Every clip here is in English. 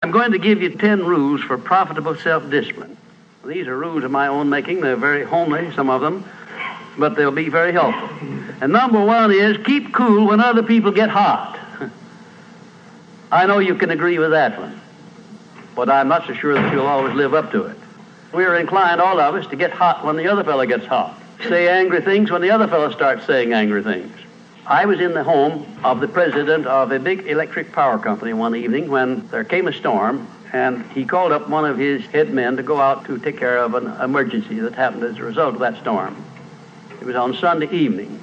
I'm going to give you 10 rules for profitable self-discipline. These are rules of my own making. They're very homely, some of them, but they'll be very helpful. And number one is keep cool when other people get hot. I know you can agree with that one, but I'm not so sure that you'll always live up to it. We're inclined, all of us, to get hot when the other fellow gets hot. Say angry things when the other fellow starts saying angry things. I was in the home of the president of a big electric power company one evening when there came a storm, and he called up one of his head men to go out to take care of an emergency that happened as a result of that storm. It was on Sunday evening.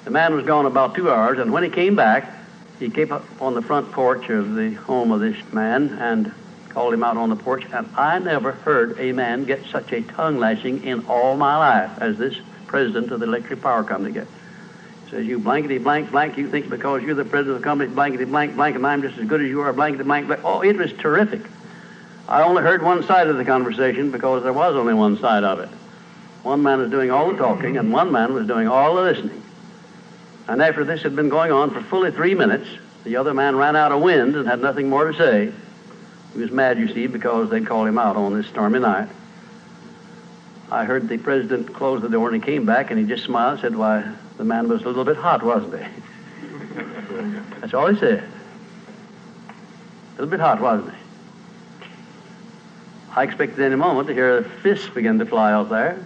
The man was gone about 2 hours, and when he came back, he came up on the front porch of the home of this man and called him out on the porch, and I never heard a man get such a tongue lashing in all my life as this president of the electric power company gets. Says, you blankety blank blank, you think because you're the president of the company, blankety blank blank, and I'm just as good as you are, blankety blank blank. Oh, it was terrific. I only heard one side of the conversation because there was only one side of it. One man was doing all the talking, and one man was doing all the listening. And after this had been going on for fully 3 minutes, the other man ran out of wind and had nothing more to say. He was mad, you see, because they'd called him out on this stormy night. I heard the president close the door, and he came back, and he just smiled and said, why, the man was a little bit hot, wasn't he? That's all he said. A little bit hot, wasn't he? I expected any moment to hear fists begin to fly out there.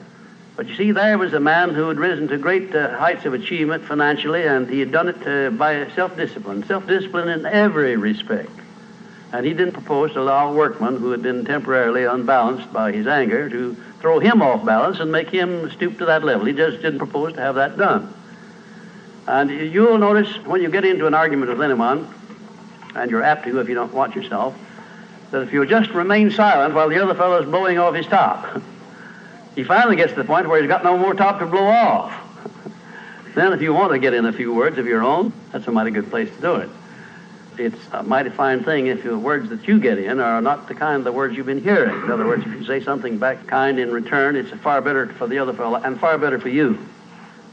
But you see, there was a man who had risen to great heights of achievement financially, and he had done it by self-discipline in every respect. And he didn't propose to allow a workman who had been temporarily unbalanced by his anger to throw him off balance and make him stoop to that level. He just didn't propose to have that done. And you'll notice when you get into an argument with anyone, and you're apt to if you don't watch yourself, that if you'll just remain silent while the other fellow's blowing off his top, he finally gets to the point where he's got no more top to blow off. Then if you want to get in a few words of your own, that's a mighty good place to do it. It's a mighty fine thing if the words that you get in are not the kind of the words you've been hearing. In other words, if you say something back kind in return, it's far better for the other fellow and far better for you.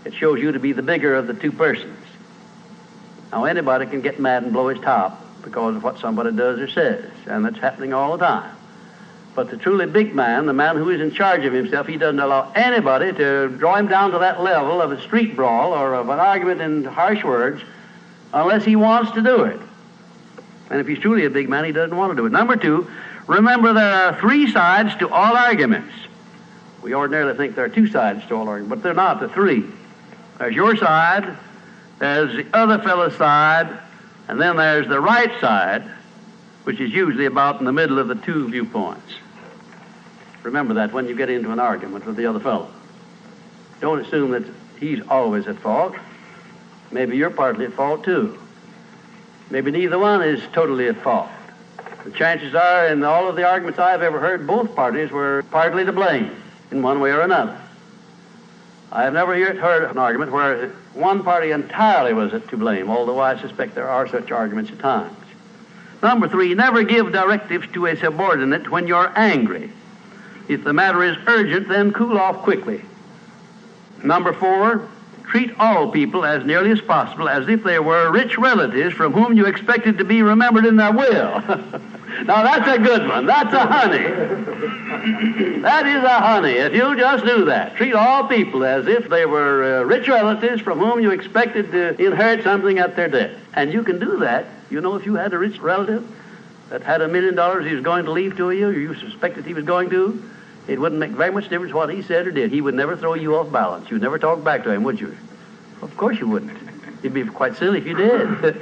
It shows you to be the bigger of the two persons. Now, anybody can get mad and blow his top because of what somebody does or says, and that's happening all the time. But the truly big man, the man who is in charge of himself, he doesn't allow anybody to draw him down to that level of a street brawl or of an argument in harsh words unless he wants to do it. And if he's truly a big man, he doesn't want to do it. Number two, remember there are 3 sides to all arguments. We ordinarily think there are 2 sides to all arguments, but they're not, the 3. There's your side, there's the other fellow's side, and then there's the right side, which is usually about in the middle of the 2 viewpoints. Remember that when you get into an argument with the other fellow. Don't assume that he's always at fault. Maybe you're partly at fault too. Maybe neither one is totally at fault. The chances are, in all of the arguments I've ever heard, both parties were partly to blame in one way or another. I have never yet heard an argument where one party entirely was to blame, although I suspect there are such arguments at times. Number 3, never give directives to a subordinate when you're angry. If the matter is urgent, then cool off quickly. Number 4, treat all people as nearly as possible as if they were rich relatives from whom you expected to be remembered in their will. Now that's a good one. That's a honey. That is a honey. If you just do that, treat all people as if they were rich relatives from whom you expected to inherit something at their death. And you can do that. You know, if you had a rich relative that had $1 million he was going to leave to you, or you suspected he was going to, it wouldn't make very much difference what he said or did. He would never throw you off balance. You'd never talk back to him, would you? Of course you wouldn't. You'd be quite silly if you did.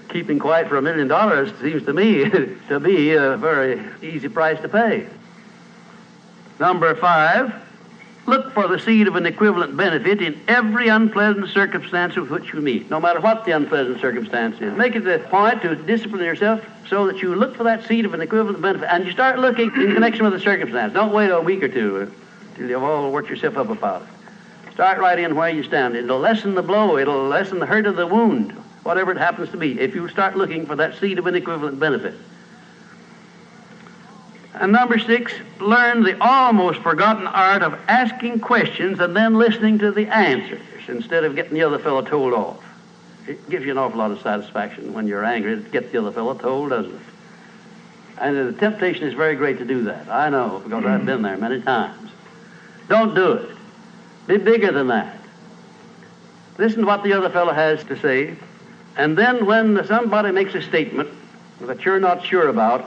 Keeping quiet for $1 million seems to me to be a very easy price to pay. Number 5, look for the seed of an equivalent benefit in every unpleasant circumstance with which you meet, no matter what the unpleasant circumstance is. Make it a point to discipline yourself so that you look for that seed of an equivalent benefit, and you start looking in connection with the circumstance. Don't wait a week or two till you've all worked yourself up about it. Start right in where you stand. It'll lessen the blow. It'll lessen the hurt of the wound, whatever it happens to be, if you start looking for that seed of an equivalent benefit. And number 6, learn the almost forgotten art of asking questions and then listening to the answers instead of getting the other fellow told off. It gives you an awful lot of satisfaction when you're angry to get the other fellow told, doesn't it? And the temptation is very great to do that. I know, because I've been there many times. Don't do it. Be bigger than that. Listen to what the other fellow has to say, and then when somebody makes a statement that you're not sure about,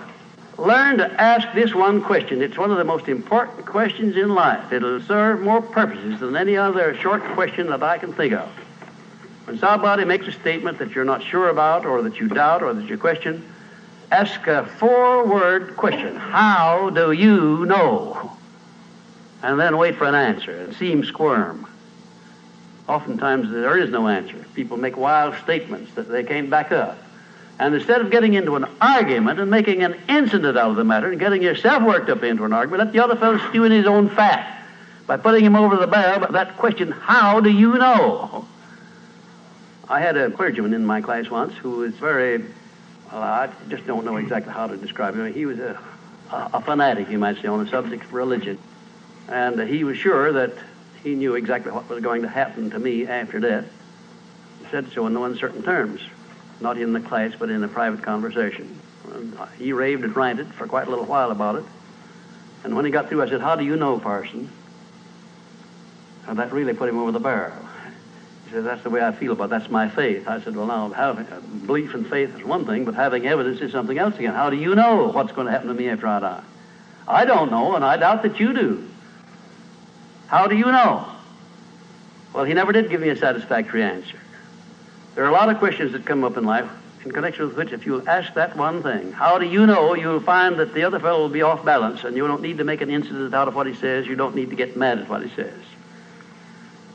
learn to ask this one question. It's one of the most important questions in life. It'll serve more purposes than any other short question that I can think of. When somebody makes a statement that you're not sure about, or that you doubt, or that you question, ask a 4-word question. How do you know? And then wait for an answer and see him squirm. Oftentimes there is no answer. People make wild statements that they can't back up. And instead of getting into an argument and making an incident out of the matter and getting yourself worked up into an argument, let the other fellow stew in his own fat by putting him over the barrel by that question, how do you know? I had a clergyman in my class once who was very, well, I just don't know exactly how to describe him. He was a fanatic, you might say, on the subject of religion. And he was sure that he knew exactly what was going to happen to me after death. He said so in no uncertain terms, not in the class, but in a private conversation. And he raved and ranted for quite a little while about it. And when he got through, I said, how do you know, parson? And that really put him over the barrel. He said, that's the way I feel about it. That's my faith. I said, well, now, having belief and faith is one thing, but having evidence is something else again. How do you know what's going to happen to me after I die? I don't know, and I doubt that you do. How do you know? Well, he never did give me a satisfactory answer. There are a lot of questions that come up in life in connection with which, if you'll ask that one thing, how do you know, you'll find that the other fellow will be off balance, and you don't need to make an incident out of what he says. You don't need to get mad at what he says.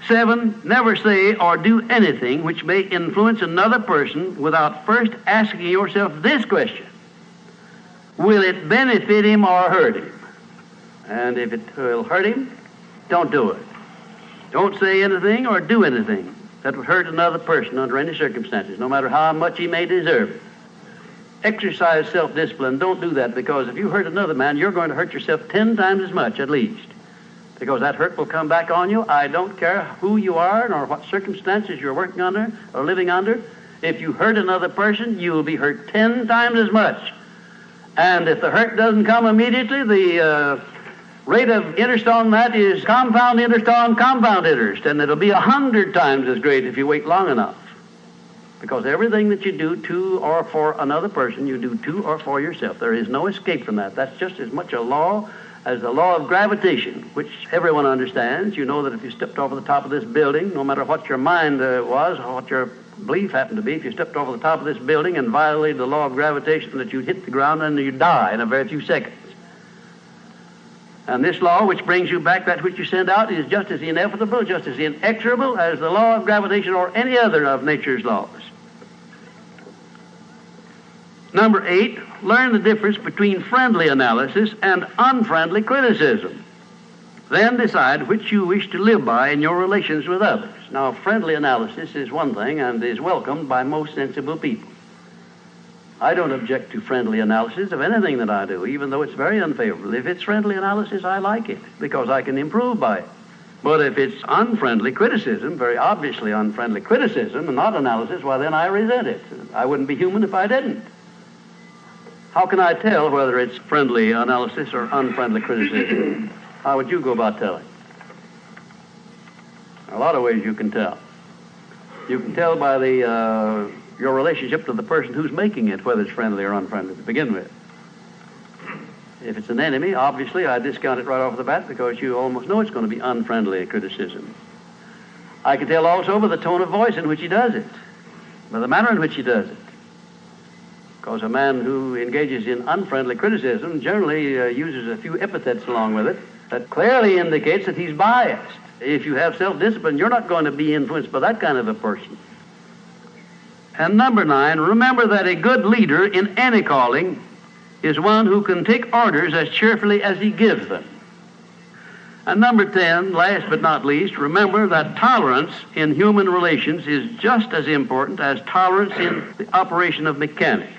7, never say or do anything which may influence another person without first asking yourself this question: will it benefit him or hurt him? And if it will hurt him, don't do it. Don't say anything or do anything that would hurt another person under any circumstances, no matter how much he may deserve it. Exercise self-discipline. Don't do that, because if you hurt another man, you're going to hurt yourself 10 times as much at least, because that hurt will come back on you. I don't care who you are nor what circumstances you're working under or living under. If you hurt another person, you will be hurt 10 times as much. And if the hurt doesn't come immediately, the rate of interest on that is compound interest on compound interest, and it'll be 100 times as great if you wait long enough. Because everything that you do to or for another person, you do to or for yourself. There is no escape from that. That's just as much a law as the law of gravitation, which everyone understands. You know that if you stepped over the top of this building, no matter what your mind was or what your belief happened to be, if you stepped over the top of this building and violated the law of gravitation, that you'd hit the ground and you'd die in a very few seconds. And this law, which brings you back that which you send out, is just as inevitable, just as inexorable as the law of gravitation or any other of nature's laws. Number 8, learn the difference between friendly analysis and unfriendly criticism. Then decide which you wish to live by in your relations with others. Now, friendly analysis is one thing and is welcomed by most sensible people. I don't object to friendly analysis of anything that I do, even though it's very unfavorable. If it's friendly analysis, I like it, because I can improve by it. But if it's unfriendly criticism, very obviously unfriendly criticism, and not analysis, well, then I resent it. I wouldn't be human if I didn't. How can I tell whether it's friendly analysis or unfriendly criticism? How would you go about telling? There are a lot of ways you can tell. You can tell by your relationship to the person who's making it, whether it's friendly or unfriendly to begin with. If it's an enemy, obviously I discount it right off the bat, because you almost know it's going to be unfriendly criticism. I can tell also by the tone of voice in which he does it, by the manner in which he does it. Because a man who engages in unfriendly criticism generally uses a few epithets along with it that clearly indicates that he's biased. If you have self-discipline, you're not going to be influenced by that kind of a person. And number 9, remember that a good leader in any calling is one who can take orders as cheerfully as he gives them. And number 10, last but not least, remember that tolerance in human relations is just as important as tolerance in the operation of mechanics.